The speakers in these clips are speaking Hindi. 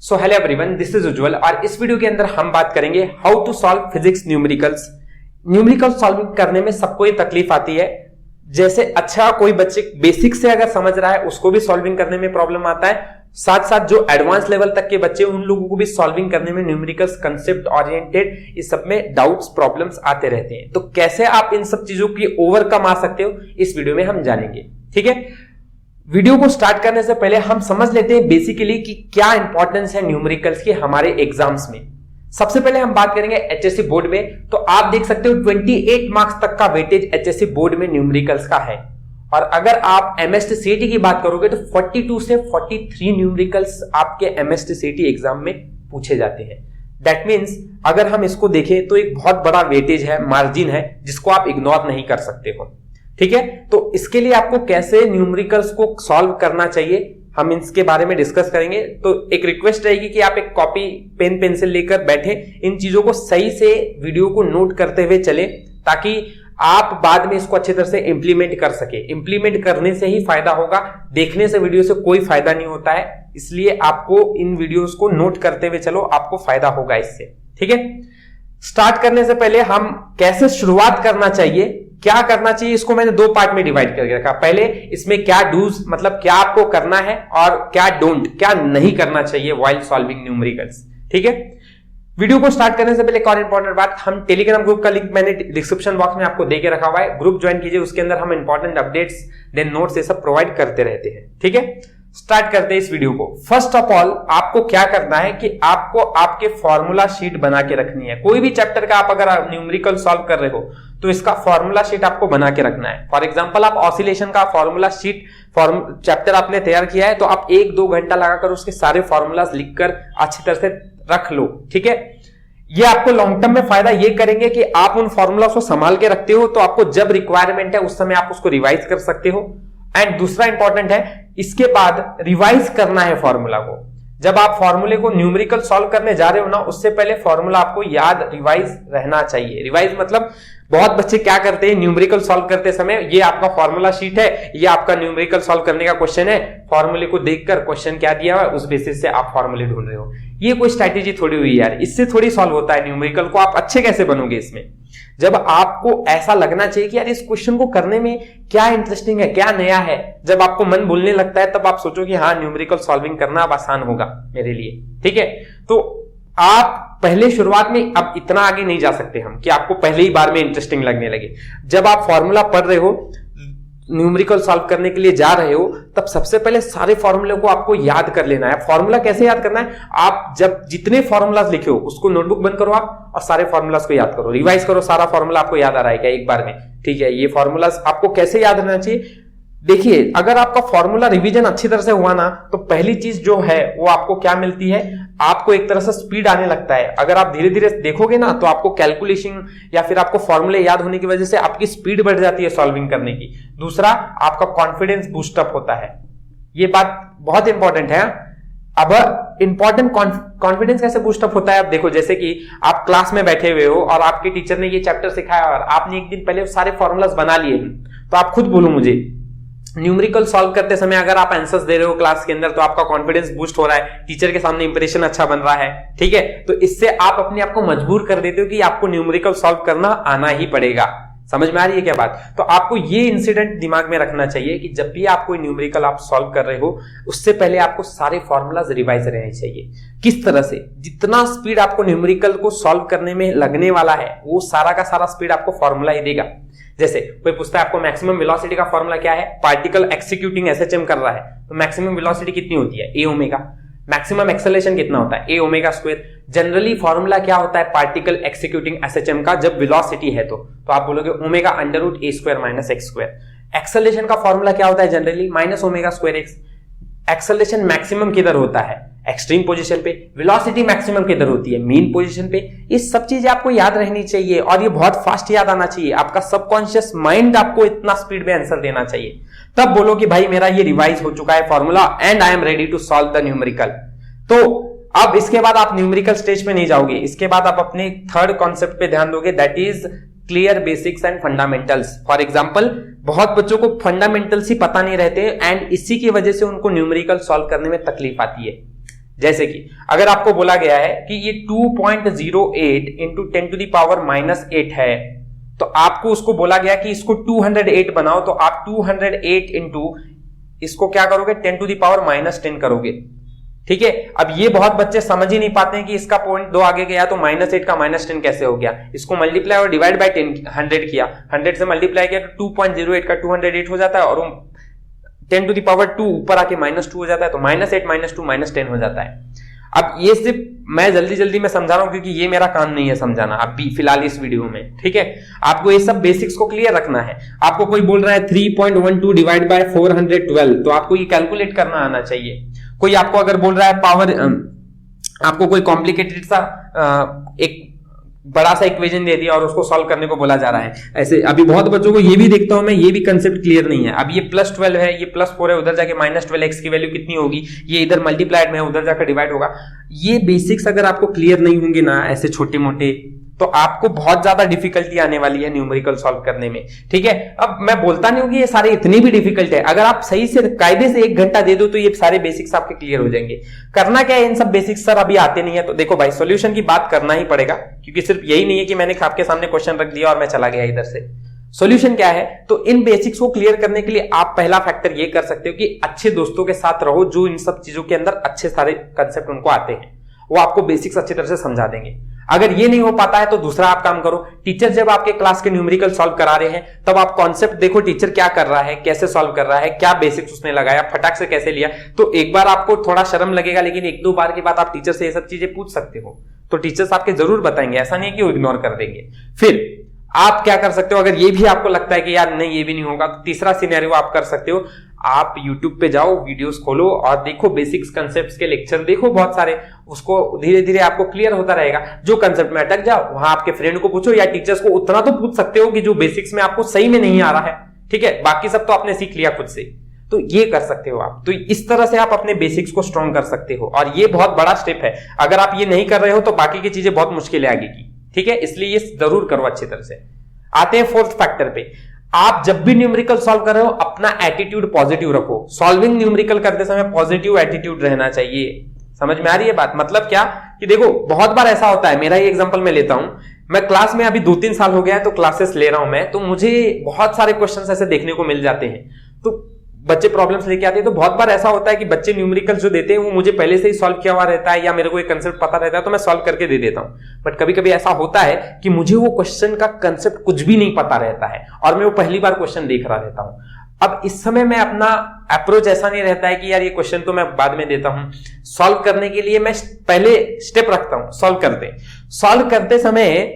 So hello everyone, this is Ujjwal और इस वीडियो के अंदर हम बात करेंगे how to solve physics numericals. Numerical solving करने में सबको ये तकलीफ आती है। जैसे अच्छा कोई बच्चे बेसिक से अगर समझ रहा है उसको भी सॉल्विंग करने में प्रॉब्लम आता है, साथ साथ जो एडवांस लेवल तक के बच्चे उन लोगों को भी सॉल्विंग करने में न्यूमेरिकल्स कंसेप्ट ओरिएंटेड इस सब में डाउट्स प्रॉब्लम्स आते रहते हैं। तो कैसे आप इन सब चीजों की ओवरकम आ सकते हो इस वीडियो में हम जानेंगे। ठीक है, वीडियो को स्टार्ट करने से पहले हम समझ लेते हैं बेसिकली कि क्या इंपॉर्टेंस है न्यूमेरिकल्स की हमारे एग्जाम्स में। सबसे पहले हम बात करेंगे एचएससी बोर्ड में। तो आप देख सकते हो 28 मार्क्स तक का वेटेज एचएससी बोर्ड में न्यूमेरिकल्स का है। और अगर आप एमएसटी सीईटी की बात करोगे तो 42 से 43 न्यूमेरिकल्स आपके एमएसटी सीईटी एग्जाम में पूछे जाते हैं। दैट मीन्स अगर हम इसको देखें तो एक बहुत बड़ा वेटेज है, मार्जिन है, जिसको आप इग्नोर नहीं कर सकते हो। ठीक है, तो इसके लिए आपको कैसे न्यूमेरिकल्स को सॉल्व करना चाहिए हम इसके बारे में डिस्कस करेंगे। तो एक रिक्वेस्ट रहेगी कि आप एक कॉपी पेन पेंसिल लेकर बैठे, इन चीजों को सही से वीडियो को नोट करते हुए चले ताकि आप बाद में इसको अच्छी तरह से इंप्लीमेंट कर सके। इंप्लीमेंट करने से ही फायदा होगा, देखने से वीडियो से कोई फायदा नहीं होता है। इसलिए आपको इन वीडियोस को नोट करते हुए चलो, आपको फायदा होगा इससे। ठीक है, स्टार्ट करने से पहले हम कैसे शुरुआत करना चाहिए, क्या करना चाहिए, इसको मैंने दो पार्ट में डिवाइड करके रखा। पहले इसमें क्या डूज मतलब क्या आपको करना है और क्या डोंट क्या नहीं करना चाहिए व्हाइल सॉल्विंग न्यूमेरिकल्स। ठीक है, वीडियो को स्टार्ट करने से पहले एक और इंपॉर्टेंट बात, हम टेलीग्राम ग्रुप का लिंक मैंने डिस्क्रिप्शन बॉक्स में आपको देके रखा हुआ है। ग्रुप ज्वाइन कीजिए, उसके अंदर हम इंपॉर्टेंट अपडेट्स देन नोट्स ये सब प्रोवाइड करते रहते हैं। ठीक है, स्टार्ट करते हैं इस वीडियो को। फर्स्ट ऑफ ऑल आपको क्या करना है कि आपको आपके फॉर्मूला शीट बना के रखनी है। कोई भी चैप्टर का आप अगर न्यूमेरिकल सॉल्व कर रहे हो तो इसका फॉर्मूला शीट आपको बना के रखना है। फॉर एग्जांपल आप ऑसिलेशन का फॉर्मूला शीट चैप्टर आपने तैयार किया है तो आप 1-2 घंटा लगाकर उसके सारे फॉर्मूलाज लिखकर अच्छी तरह से रख लो। ठीक है, ये आपको लॉन्ग टर्म में फायदा ये करेंगे कि आप उन फॉर्मूला को संभाल के रखते हो तो आपको जब रिक्वायरमेंट है उस समय आप उसको रिवाइज कर सकते हो। एंड दूसरा इंपॉर्टेंट है, इसके बाद रिवाइज करना है फॉर्मूला को। जब आप फॉर्मूले को न्यूमेरिकल सॉल्व करने जा रहे हो ना, उससे पहले फॉर्मूला आपको याद रिवाइज रहना चाहिए। रिवाइज मतलब बहुत बच्चे क्या करते हैं न्यूमेरिकल सॉल्व करते समय, ये आपका फॉर्मूला शीट है, ये आपका न्यूमेरिकल सॉल्व करने का क्वेश्चन है, फॉर्मूले को देखकर क्वेश्चन क्या दिया हुआ है उस बेसिस से आप फॉर्मूले ढूंढ रहे हो। ये कोई स्ट्रैटेजी थोड़ी हुई यार, इससे थोड़ी सॉल्व होता है न्यूमेरिकल को। आप अच्छे कैसे बनोगे इसमें, जब आपको ऐसा लगना चाहिए कि यार इस क्वेश्चन को करने में क्या इंटरेस्टिंग है, क्या नया है। जब आपको मन भूलने लगता है तब आप सोचो कि हाँ न्यूमेरिकल सॉल्विंग करना अब आसान होगा मेरे लिए। ठीक है, तो आप पहले शुरुआत में अब इतना आगे नहीं जा सकते हम कि आपको पहले ही बार में इंटरेस्टिंग लगने लगे। जब आप फॉर्मूला पढ़ रहे हो, न्यूमेरिकल सॉल्व करने के लिए जा रहे हो, तब सबसे पहले सारे फॉर्मूले को आपको याद कर लेना है। फॉर्मूला कैसे याद करना है, आप जब जितने फॉर्मूलाज लिखे हो उसको नोटबुक बंद करो आप और सारे फॉर्मूलाज को याद करो, रिवाइज करो। सारा फॉर्मूला आपको याद आ रहा है क्या एक बार में? ठीक है, ये फॉर्मूलाज आपको कैसे याद रहना चाहिए। देखिए, अगर आपका फॉर्मूला रिवीजन अच्छी तरह से हुआ ना तो पहली चीज जो है वो आपको क्या मिलती है, आपको एक तरह से स्पीड आने लगता है। अगर आप धीरे धीरे देखोगे ना तो आपको कैलकुलेशन या फिर आपको फॉर्मूले याद होने की वजह से आपकी स्पीड बढ़ जाती है सॉल्विंग करने की। दूसरा, आपका कॉन्फिडेंस बूस्टअप होता है। ये बात बहुत इंपॉर्टेंट है। अब इंपॉर्टेंट कॉन्फिडेंस कैसे बूस्टअप होता है, आप देखो जैसे कि आप क्लास में बैठे हुए हो और आपके टीचर ने ये चैप्टर सिखाया और आपने एक दिन पहले सारे फॉर्मूलाज बना लिए, तो आप खुद बोलो मुझे, न्यूमेरिकल सॉल्व करते समय अगर आप आंसर्स दे रहे हो क्लास के अंदर तो आपका कॉन्फिडेंस बूस्ट हो रहा है, टीचर के सामने इंप्रेशन अच्छा बन रहा है। ठीक है, तो इससे आप अपने आप को मजबूर कर देते हो कि आपको न्यूमेरिकल सॉल्व करना आना ही पड़ेगा। समझ में आ रही है क्या बात? तो आपको ये इंसिडेंट दिमाग में रखना चाहिए कि जब भी आप कोई न्यूमेरिकल आप सॉल्व कर रहे हो उससे पहले आपको सारे फॉर्मूलाज रिवाइज रहने चाहिए। किस तरह से, जितना स्पीड आपको न्यूमेरिकल को सॉल्व करने में लगने वाला है वो सारा का सारा स्पीड आपको फॉर्मूला ही देगा। जैसे कोई पूछता है आपको मैक्सिमम वेलोसिटी का फॉर्मूला क्या है, पार्टिकल एक्सिक्यूटिंग एसएचएम कर रहा है तो मैक्सिमम वेलोसिटी कितनी होती है, ए ओमेगा। मैक्सिमम एक्सेलरेशन कितना होता है, ए ओमेगा स्क्वायर। जनरली फॉर्मूला क्या होता है पार्टिकल एक्सिक्यूटिंग एसएचएम का जब वेलोसिटी है तो आप बोलोगे omega under root A square minus X square. Acceleration का फॉर्मूला क्या होता है generally, minus omega square X. Acceleration maximum किधर होता है, एक्सट्रीम पोजीशन पे। वेलोसिटी मैक्सिमम किधर होती है, मीन पोजीशन पे। ये सब चीजें आपको याद रहनी चाहिए और ये बहुत फास्ट याद आना चाहिए। आपका सबकॉन्शियस माइंड आपको इतना स्पीड में आंसर देना चाहिए, तब बोलो कि भाई मेरा ये रिवाइज हो चुका है formula and I am ready to solve the numerical. तो अब इसके बाद आप न्यूमेरिकल स्टेज पे नहीं जाओगे, इसके बाद आप अपने थर्ड कॉन्सेप्ट पे ध्यान दोगे, that is clear basics and fundamentals. For example बहुत बच्चों को फंडामेंटल्स ही पता नहीं रहते एंड इसी की वजह से उनको न्यूमेरिकल सॉल्व करने में तकलीफ आती है। जैसे कि अगर आपको बोला गया है कि ये 2.08 इंटू 10 टू द पावर -8 है, तो आपको उसको बोला गया कि इसको 208 बनाओ, तो आप 208 इंटू इसको क्या करोगे 10 टू द पावर -10 करोगे। ठीक है, अब ये बहुत बच्चे समझ ही नहीं पाते हैं कि इसका पॉइंट 2 आगे गया तो -8 का -10 कैसे हो गया। इसको मल्टीप्लाई और डिवाइड बाय 100 किया, 100 से मल्टीप्लाई किया तो 2.08 का 208 हो जाता है और 10 टू द पावर 2 ऊपर आके -2 हो जाता है, तो -8 -2 -10 हो जाता है। अब ये सिर्फ मैं जल्दी में समझा रहा हूं क्योंकि ये मेरा काम नहीं है समझाना अभी फिलहाल इस वीडियो में। ठीक है, आपको ये सब बेसिक्स को क्लियर रखना है। आपको कोई बोल रहा है 3.12 डिवाइड बाय 412, तो आपको ये कैलकुलेट करना आना चाहिए। कोई आपको अगर बोल रहा है पावर, आपको कोई कॉम्प्लिकेटेड सा एक बड़ा सा इक्वेशन दे दिया और उसको सॉल्व करने को बोला जा रहा है, ऐसे अभी बहुत बच्चों को ये भी देखता हूं मैं, ये भी कंसेप्ट क्लियर नहीं है। अब ये +12 है, ये +4 है, उधर जाके -12 x की वैल्यू कितनी होगी, ये इधर मल्टीप्लाइड में है, उधर जाकर डिवाइड होगा। ये बेसिक्स अगर आपको क्लियर नहीं होंगे ना ऐसे छोटे मोटे, तो आपको बहुत ज्यादा डिफिकल्टी आने वाली है न्यूमेरिकल सॉल्व करने में। ठीक है, अब मैं बोलता नहीं हूं कि ये सारे इतनी भी डिफिकल्ट है, अगर आप सही से कायदे से 1 घंटा दे दो तो ये सारे बेसिक्स आपके क्लियर हो जाएंगे। करना क्या है, इन सब बेसिक्स सर अभी आते नहीं है तो देखो भाई सॉल्यूशन की बात करना ही पड़ेगा, क्योंकि सिर्फ यही नहीं है कि मैंने आपके सामने क्वेश्चन रख दिया और मैं चला गया इधर से। सॉल्यूशन क्या है, तो इन बेसिक्स को क्लियर करने के लिए आप पहला फैक्टर ये कर सकते हो कि अच्छे दोस्तों के साथ रहो जो इन सब चीजों के अंदर अच्छे सारे कंसेप्ट उनको आते हैं, वो आपको बेसिक्स अच्छी तरह से समझा देंगे। अगर ये नहीं हो पाता है तो दूसरा आप काम करो, टीचर जब आपके क्लास के न्यूमेरिकल सॉल्व करा रहे हैं तब आप कॉन्सेप्ट देखो टीचर क्या कर रहा है, कैसे सॉल्व कर रहा है, क्या बेसिक्स उसने लगाया, फटाक से कैसे लिया। तो एक बार आपको थोड़ा शर्म लगेगा, लेकिन 1-2 बार के बाद आप टीचर से ये सब चीजें पूछ सकते हो, तो टीचर्स आपके जरूर बताएंगे, ऐसा नहीं कि वो इग्नोर कर देंगे। फिर आप क्या कर सकते हो, अगर ये भी आपको लगता है कि यार नहीं ये भी नहीं होगा, तो तीसरा सिनेरियो आप कर सकते हो, आप YouTube पे जाओ, वीडियोस खोलो और देखो बेसिक्स कंसेप्ट्स के लेक्चर देखो बहुत सारे, उसको धीरे धीरे आपको क्लियर होता रहेगा। जो कंसेप्ट में अटक जाओ वहां आपके फ्रेंड को पूछो या टीचर्स को उतना तो पूछ सकते हो कि जो बेसिक्स में आपको सही में नहीं आ रहा है। ठीक है, बाकी सब तो आपने सीख लिया खुद से, तो ये कर सकते हो आप। तो इस तरह से आप अपने बेसिक्स को स्ट्रॉन्ग कर सकते हो और ये बहुत बड़ा स्टेप है। अगर आप ये नहीं कर रहे हो तो बाकी की चीजें बहुत मुश्किल आगे की। ठीक है, इसलिए ये जरूर करो अच्छी तरह से। आते हैं 4th फैक्टर पे। आप जब भी न्यूमेरिकल सॉल्व कर रहे हो अपना एटीट्यूड पॉजिटिव रखो। सॉल्विंग न्यूमेरिकल करते समय पॉजिटिव एटीट्यूड रहना चाहिए। समझ में आ रही है बात? मतलब क्या कि देखो बहुत बार ऐसा होता है, मेरा ही एग्जांपल मैं लेता हूं, मैं क्लास में अभी 2-3 साल हो गया है तो क्लासेस ले रहा हूं मैं, तो मुझे बहुत सारे क्वेश्चंस ऐसे देखने को मिल जाते हैं, तो बच्चे प्रॉब्लम्स लेके आते हैं। तो बहुत बार ऐसा होता है कि बच्चे न्यूमेरिकल जो देते हैं वो मुझे पहले से ही सॉल्व किया हुआ रहता है या मेरे को एक कंसेप्ट पता रहता है तो मैं सॉल्व करके दे देता हूं। बट कभी कभी ऐसा होता है कि मुझे वो क्वेश्चन का कंसेप्ट कुछ भी नहीं पता रहता है और मैं वो पहली बार क्वेश्चन देख रहा रहता हूं। अब इस समय मैं अपना अप्रोच ऐसा नहीं रहता है कि यार ये क्वेश्चन तो मैं बाद में देता हूं, सॉल्व करने के लिए मैं पहले स्टेप रखता हूं। सॉल्व करते समय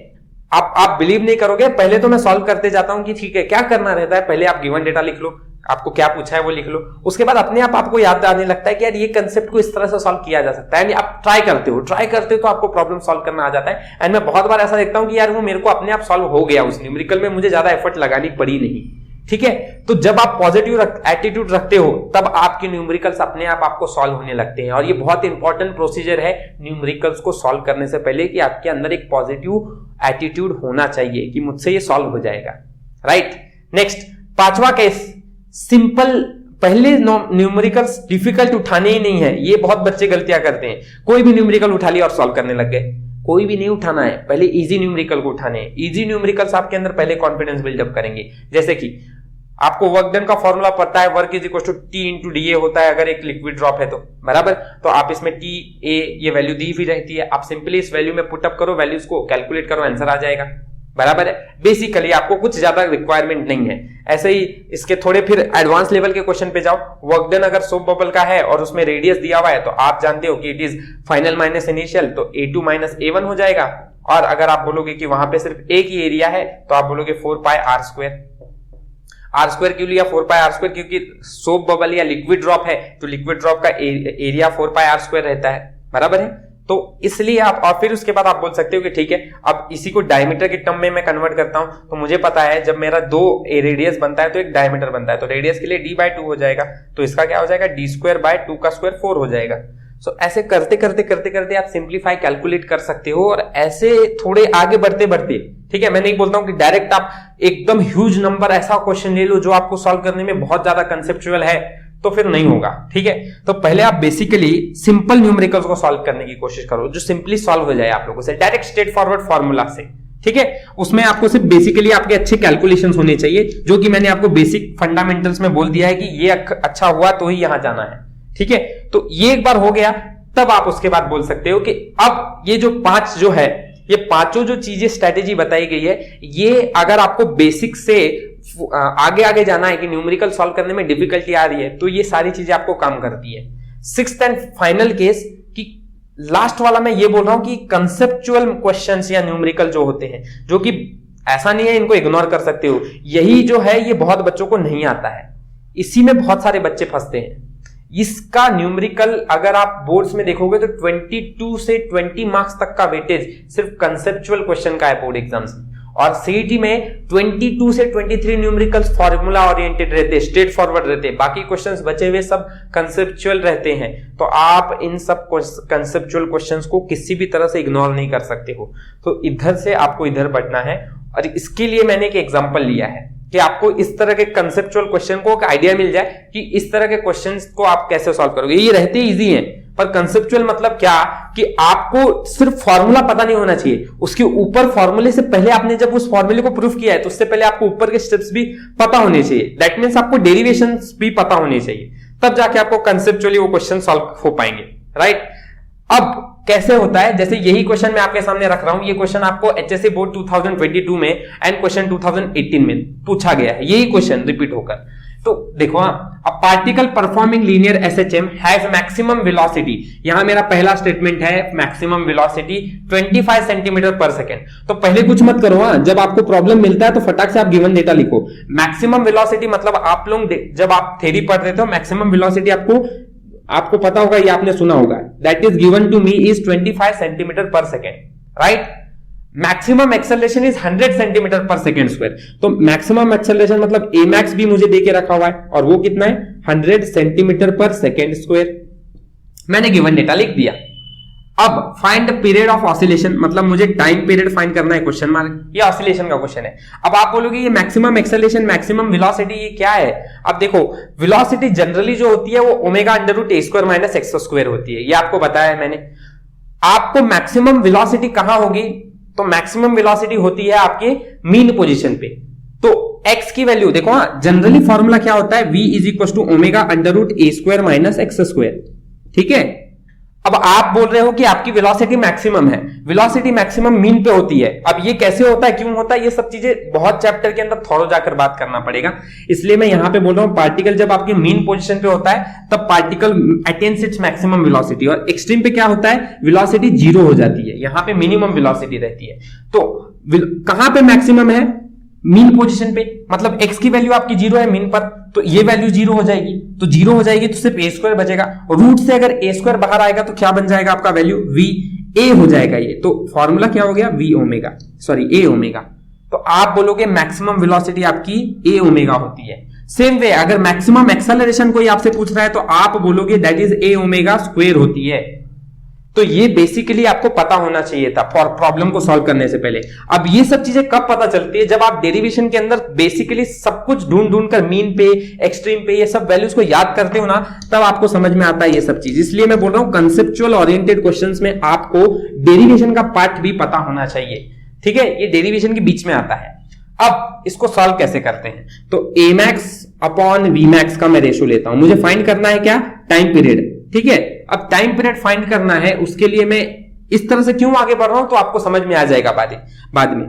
आप बिलीव नहीं करोगे, पहले तो मैं सॉल्व करते जाता हूं कि ठीक है क्या करना रहता है, पहले आप गिवन डेटा लिख लो, आपको क्या पूछा है वो लिख लो, उसके बाद अपने आप आपको याद आने लगता है कि यार ये कंसेप्ट को इस तरह से सॉल्व किया जा सकता है। आप ट्राई करते हो तो आपको प्रॉब्लम सॉल्व करना आ जाता है। एंड मैं बहुत बार ऐसा देखता हूं कि यार वो मेरे को अपने आप सॉल्व हो गया, उस न्यूमेरिकल में मुझे ज्यादा एफर्ट लगानी पड़ी नहीं। ठीक है, तो जब आप पॉजिटिव एटीट्यूड रखते हो तब आपके न्यूमेरिकल्स अपने आप आपको सॉल्व होने लगते हैं। और ये बहुत इंपॉर्टेंट प्रोसीजर है न्यूमेरिकल्स को सॉल्व करने से पहले कि आपके अंदर एक पॉजिटिव एटीट्यूड होना चाहिए कि मुझसे ये सॉल्व हो जाएगा। राइट, नेक्स्ट 5वां केस, सिंपल। पहले न्यूमेरिकल्स डिफिकल्ट उठाने ही नहीं है, ये बहुत बच्चे गलतियां करते हैं। कोई भी न्यूमेरिकल उठा लिया और सॉल्व करने लग गए। कोई भी नहीं उठाना है, पहले इजी न्यूमेरिकल को उठाने हैं। इजी न्यूमेरिकल्स आपके अंदर पहले कॉन्फिडेंस बिल्डअप करेंगे। जैसे कि आपको वर्क डन का फॉर्मूला पता है, work is equal to T into D A होता है अगर एक लिक्विड ड्रॉप है तो, बराबर। तो आप इसमें टी ए ये वैल्यू दी हुई रहती है, आप सिंपली इस वैल्यू में पुटअप करो, वैल्यूज को कैलकुलेट करो, आंसर आ जाएगा, बराबर है। बेसिकली आपको कुछ ज्यादा रिक्वायरमेंट नहीं है। ऐसे ही इसके थोड़े फिर एडवांस लेवल के क्वेश्चन पे जाओ। वर्क डन अगर सोप बबल का है और उसमें रेडियस दिया हुआ है तो आप जानते हो कि it is final minus initial, तो a2 माइनस a1 हो जाएगा। और अगर आप बोलोगे कि वहां पे सिर्फ एक ही एरिया है तो आप बोलोगे 4πr²। r² क्यों लिया 4πr²? क्योंकि सोप बबल या लिक्विड ड्रॉप है तो लिक्विड ड्रॉप का एरिया 4πr² रहता है, बराबर है। तो इसलिए आप, और फिर उसके बाद आप बोल सकते हो कि ठीक है अब इसी को डायमीटर के टर्म में मैं कन्वर्ट करता हूं, तो मुझे पता है जब मेरा 2 रेडियस बनता है तो एक डायमीटर बनता है, तो रेडियस के लिए d/2 हो जाएगा, तो इसका क्या हो जाएगा d²/2 का स्क्वायर 4 हो जाएगा। सो ऐसे करते करते आप सिंप्लीफाई कैलकुलेट कर सकते हो और ऐसे थोड़े आगे बढ़ते, ठीक है। मैं नहीं बोलता हूं कि डायरेक्ट आप एकदम ह्यूज नंबर ऐसा क्वेश्चन ले लो जो आपको सॉल्व करने में बहुत ज्यादा कंसेप्चुअल है तो फिर नहीं होगा। ठीक है, तो पहले आप बेसिकली सिंपल न्यूमेरिकल्स को सॉल्व करने की कोशिश करो, जो सिंपली सॉल्व हो जाए आप लोगों से डायरेक्ट स्ट्रेट फॉरवर्ड फॉर्मूला से। ठीक है, उसमें आपको सिर्फ बेसिकली आपके अच्छे कैलकुलेशंस होने चाहिए, जो कि मैंने आपको बेसिक फंडामेंटल्स में बोल दिया है कि ये अच्छा हुआ तो ही यहां जाना है। ठीक है, तो ये एक बार हो गया, तब आप उसके बाद बोल सकते हो कि अब ये जो 5 जो है, ये पांचों जो चीजें स्ट्रेटेजी बताई गई है, ये अगर आपको बेसिक से आगे आगे जाना है कि न्यूमेरिकल सॉल्व करने में डिफिकल्टी आ रही है, तो ये सारी चीजें आपको काम करती है। सिक्स्थ एंड फाइनल केस कि लास्ट वाला मैं ये बोल रहा हूं कि कंसेप्चुअल क्वेश्चंस या न्यूमेरिकल जो होते हैं, जो कि ऐसा नहीं है इनको इग्नोर कर सकते हो, यही जो है ये बहुत बच्चों को नहीं आता है, इसी में बहुत सारे बच्चे फंसते हैं। इसका न्यूमेरिकल अगर आप बोर्ड्स में देखोगे तो 22 से 20 मार्क्स तक का वेटेज सिर्फ कंसेप्चुअल क्वेश्चन का है बोर्ड एग्जाम्स में, और सीईटी में 22 से 23 न्यूमेरिकल्स फॉर्मूला ओरिएंटेड रहते, स्ट्रेट फॉरवर्ड रहते, बाकी क्वेश्चंस बचे हुए सब कंसेप्चुअल रहते हैं। तो आप इन सब कंसेप्चुअल क्वेश्चंस को किसी भी तरह से इग्नोर नहीं कर सकते हो, तो इधर से आपको इधर बढ़ना है। और इसके लिए मैंने एक एग्जांपल लिया है कि आपको इस तरह के कंसेप्चुअल क्वेश्चन को एक आइडिया मिल जाए कि इस तरह के क्वेश्चंस को आप कैसे सॉल्व करोगे। ये रहते इजी हैं, पर कंसेप्चुअल मतलब क्या कि आपको सिर्फ फॉर्मूला पता नहीं होना चाहिए, उसके ऊपर फॉर्मूले से पहले आपने जब उस फॉर्मूले को प्रूफ किया है तो उससे पहले आपको ऊपर के स्टेप्स भी पता होने चाहिए। दैट मीन्स आपको डेरिवेशंस भी पता होने चाहिए, तब जाके आपको कंसेप्चुअली वो क्वेश्चन सॉल्व हो पाएंगे। राइट, अब कैसे होता है, जैसे यही क्वेश्चन मैं आपके सामने रख रहा हूं, ये क्वेश्चन आपको एचएससी बोर्ड 2022 में एंड क्वेश्चन 2018 में पूछा गया है, यही क्वेश्चन रिपीट होकर। तो देखो, a particle performing linear SHM has maximum velocity, यहां मेरा पहला स्टेटमेंट है maximum velocity 25 centimetre per second. तो पहले कुछ मत करो, जब आपको प्रॉब्लम मिलता है तो फटाक से आप गिवन डेटा लिखो। मैक्सिमम वेलोसिटी मतलब आप लोग जब आप थ्योरी पढ़ रहे थे मैक्सिमम वेलोसिटी आपको पता होगा, ये आपने सुना होगा, that is given to me is 25 centimetre per second. Right, maximum acceleration is 100 centimetre per second square. तो मैक्सिमम एक्सेलरेशन मतलब ए मैक्स भी मुझे देके रखा हुआ है, और वो कितना है 100 सेंटीमीटर पर सेकेंड स्क्वायर। मैंने गिवन डेटा लिख दिया। अब find the period of oscillation, मतलब मुझे टाइम पीरियड फाइंड करना है, क्वेश्चन मार्क, ये ऑसिलेशन का क्वेश्चन है। अब आप बोलोगे ये मैक्सिमम एक्सेलरेशन मैक्सिमम वेलोसिटी ये क्या है? अब देखो, वेलोसिटी जनरली जो होती है वो omega under root A square minus X square होती है, ये आपको बताया है मैंने। आपको मैक्सिमम वेलोसिटी कहां होगी? तो मैक्सिमम वेलोसिटी होती है आपके मीन पोजीशन पे। तो x की वैल्यू देखो, जनरली फॉर्मूला क्या होता है, v is equal to omega under root A square minus X square. ठीक है, अब आप बोल रहे हो कि आपकी वेलोसिटी मैक्सिमम है, वेलोसिटी मैक्सिमम मीन पे होती है। अब ये कैसे होता है, क्यों होता है, ये सब चीजें बहुत चैप्टर के अंदर थोड़ा जाकर बात करना पड़ेगा, इसलिए मैं यहां पे बोल रहा हूं पार्टिकल जब आपकी मीन पोजीशन पे होता है तब particle attains its maximum velocity, और एक्सट्रीम पे क्या होता है, वेलोसिटी जीरो हो जाती है, यहां पे मिनिमम वेलोसिटी रहती है। तो कहां पे मैक्सिमम है, मीन पोजीशन पे, मतलब x की वैल्यू आपकी जीरो है मीन पर, तो ये वैल्यू जीरो हो जाएगी, तो जीरो हो जाएगी तो सिर्फ ए स्क्वायर बचेगा, रूट से अगर ए स्क्वायर बाहर आएगा तो क्या बन जाएगा आपका वैल्यू, v a हो जाएगा ये। तो फॉर्मूला क्या हो गया, v omega, sorry a omega. तो आप बोलोगे मैक्सिमम वेलोसिटी आपकी a ओमेगा होती है। सेम वे अगर मैक्सिमम एक्सेलरेशन कोई आपसे पूछ रहा है तो आप बोलोगे that is a omega square होती है। तो ये बेसिकली आपको पता होना चाहिए था फॉर प्रॉब्लम को सॉल्व करने से पहले। अब ये सब चीजें कब पता चलती है, जब आप डेरिवेशन के अंदर बेसिकली सब कुछ ढूंढ कर मीन पे एक्सट्रीम पे ये सब वैल्यूज को याद करते हो ना, तब आपको समझ में आता है ये सब चीज। इसलिए मैं बोल रहा हूं कंसेप्चुअल ओरिएंटेड क्वेश्चंस में आपको डेरिवेशन का पार्ट भी पता होना चाहिए। ठीक है, ये डेरिवेशन के बीच में आता है। अब इसको सॉल्व कैसे करते हैं, तो ए मैक्स अपॉन वी मैक्स का मैं रेशो लेता हूं, मुझे फाइंड करना है क्या, टाइम पीरियड। ठीक है, अब टाइम पीरियड फाइंड करना है, उसके लिए मैं इस तरह से क्यों आगे बढ़ रहा हूं तो आपको समझ में आ जाएगा बाद में।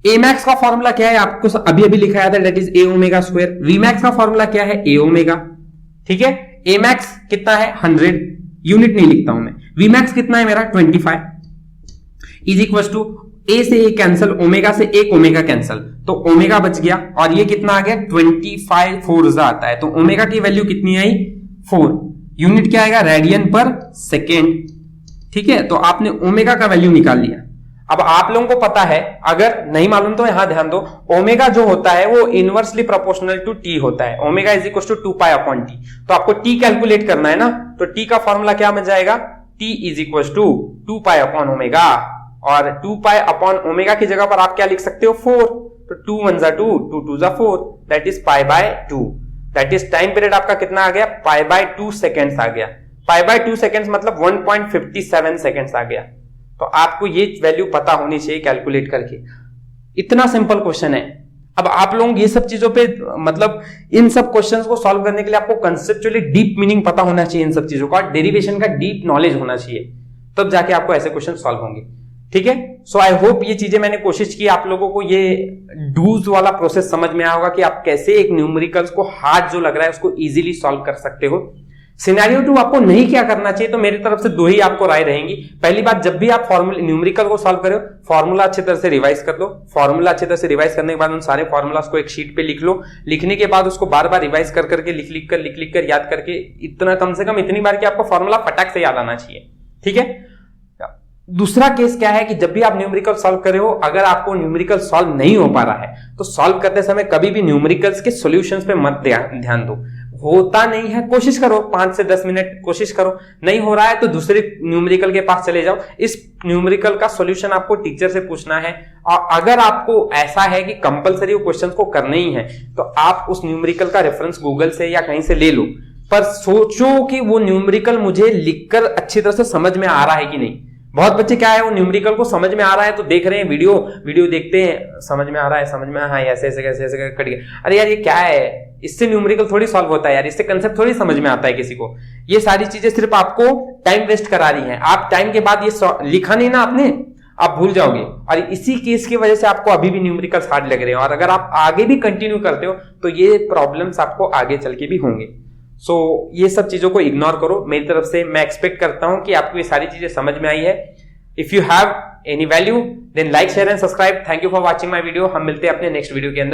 ए मैक्स का फॉर्मूला क्या है, आपको अभी अभी लिखाया था, that is A omega square. V max का फॉर्मूला क्या है, ए ओमेगा। ठीक है, ए मैक्स कितना है 100, यूनिट नहीं लिखता हूं मैं। वी मैक्स कितना है मेरा 25 इज इक्वल टू ए से ए कैंसल, ओमेगा से एक ओमेगा कैंसल, तो ओमेगा बच गया, और ये कितना आ गया 25 4 आता है, तो ओमेगा की वैल्यू कितनी आई 4, यूनिट क्या आएगा रेडियन पर सेकेंड। ठीक है, तो आपने ओमेगा का वैल्यू निकाल लिया। अब आप लोगों को पता है, अगर नहीं मालूम तो यहां ध्यान दो, ओमेगा जो होता है वो इनवर्सली प्रोपोर्शनल टू टी होता है, omega is equal to 2 pi upon T. तो आपको टी कैलकुलेट करना है ना, तो टी का फॉर्मूला क्या बन जाएगा, T is equal to 2 pi upon omega, और 2 पाई अपॉन ओमेगा की जगह पर आप क्या लिख सकते हो 4, तो 2 1 जा 2, 2 2 जा 4, that is pi by 2। That is time period आपका कितना आ गया, π/2 सेकेंड्स आ गया। π/2 सेकेंड्स मतलब 1.57 सेकेंड्स आ गया। तो आपको ये वैल्यू पता होनी चाहिए कैलकुलेट करके। इतना सिंपल क्वेश्चन है। अब आप लोग ये सब चीजों पे मतलब इन सब क्वेश्चंस को सॉल्व करने के लिए आपको कंसेप्चुअली डीप मीनिंग पता होना चाहिए इन सब चीजों का, डेरिवेशन का डीप नॉलेज होना चाहिए, तब जाके आपको ऐसे क्वेश्चन सॉल्व होंगे। ठीक है, सो आई होप ये चीजें मैंने कोशिश की आप लोगों को ये डूज वाला प्रोसेस समझ में आया होगा कि आप कैसे एक न्यूमेरिकल्स को हार्ड जो लग रहा है उसको इजीली सॉल्व कर सकते हो। सिनेरियो 2 आपको नहीं क्या करना चाहिए, तो मेरी तरफ से 2 ही आपको राय रहेंगी। पहली बात, जब भी आप फॉर्मूला न्यूमेरिकल को सॉल्व करो, फॉर्मूला अच्छी तरह से रिवाइज कर लो। फॉर्मूला अच्छी तरह से रिवाइज करने के बाद उन सारे फॉर्मूलास को एक शीट पे लिख लो। लिखने के बाद उसको बार बार रिवाइज कर करके लिख कर याद करके, इतना कम से कम इतनी बार कि आपको फॉर्मूला फटाक से याद आना चाहिए। ठीक है। दूसरा केस क्या है कि जब भी आप न्यूमेरिकल सॉल्व कर रहे हो, अगर आपको न्यूमेरिकल सॉल्व नहीं हो पा रहा है तो सॉल्व करते समय कभी भी न्यूमेरिकल्स के सॉल्यूशंस पे मत ध्यान दो। होता नहीं है, कोशिश करो 5 से 10 मिनट कोशिश करो, नहीं हो रहा है तो दूसरे न्यूमेरिकल के पास चले जाओ। इस न्यूमेरिकल का सॉल्यूशन आपको टीचर से पूछना है, और अगर आपको ऐसा है कि कंपलसरी वो क्वेश्चंस को करने ही है तो आप उस न्यूमेरिकल का रेफरेंस गूगल से या कहीं से ले लो, पर सोचो कि वो न्यूमेरिकल मुझे लिखकर अच्छी तरह से समझ में आ रहा है कि नहीं। बहुत बच्चे क्या है, वो न्यूमेरिकल को समझ में आ रहा है तो देख रहे हैं वीडियो देखते हैं, समझ में आ रहा है, समझ में हाँ ऐसे कट गया, अरे यार ये क्या है, इससे न्यूमेरिकल थोड़ी सॉल्व होता है यार, इससे कंसेप्ट थोड़ी समझ में आता है किसी को। ये सारी चीजें सिर्फ आपको टाइम वेस्ट करा रही हैं। आप टाइम के बाद ये लिखा नहीं ना आपने, आप भूल जाओगे, और इसी केस की वजह से आपको अभी भी न्यूमेरिकल्स हार्ड लग रहे हैं। और अगर आप आगे भी कंटिन्यू करते हो तो ये प्रॉब्लम्स आपको आगे चल के भी होंगे। सो ये सब चीजों को इग्नोर करो। मेरी तरफ से मैं एक्सपेक्ट करता हूं कि आपको ये सारी चीजें समझ में आई है। If you have any value then like share and subscribe. Thank you for watching my video. हम मिलते हैं अपने नेक्स्ट वीडियो के अंदर।